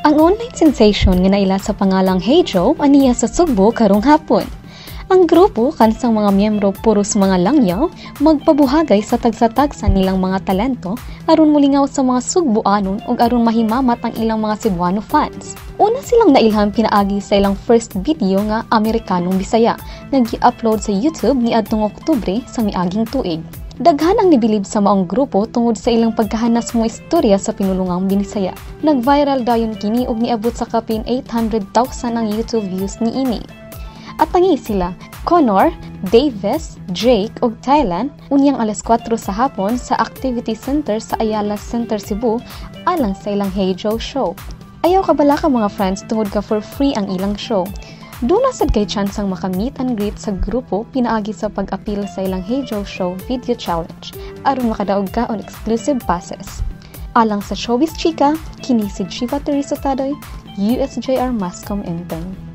Ang online sensation nga naila sa pangalang Hey Joe aniya sa Sugbo karong hapon. Ang grupo kansang mga miyembro puros mga langyaw magpabuhagay sa tagsa-tagsa nilang mga talento aron mulingaw sa mga Sugboanon ug aron mahimamat ang ilang mga Cebuano fans. Una silang nailham pinaagi sa ilang first video nga Amerikanong Bisaya nga gi-upload sa YouTube niadtong Oktubre sa miaging tuig. Daghan ang nibilib sa maong grupo tungod sa ilang pagkahanas mo istorya sa pinulungang Binisaya. Nag-viral dayon kini ug niabot sa kapin 800,000 ang YouTube views niini. At tangi sila, Connor, Davis, Jake ug Thailand unyang alas 4 sa hapon sa Activity Center sa Ayala Center, Cebu alang sa ilang Hey Joe show. Ayaw kabala ka mga friends tungod ka for free ang ilang show. Doon na sad kay chance ang maka-meet and greet sa grupo pinaagi sa pag-apil sa ilang Hey Joe Show Video Challenge aron makadaog ka on exclusive passes. Alang sa Showbiz Chika, kini si Chiva Teresa Tadoy, USJR Mascom Intern.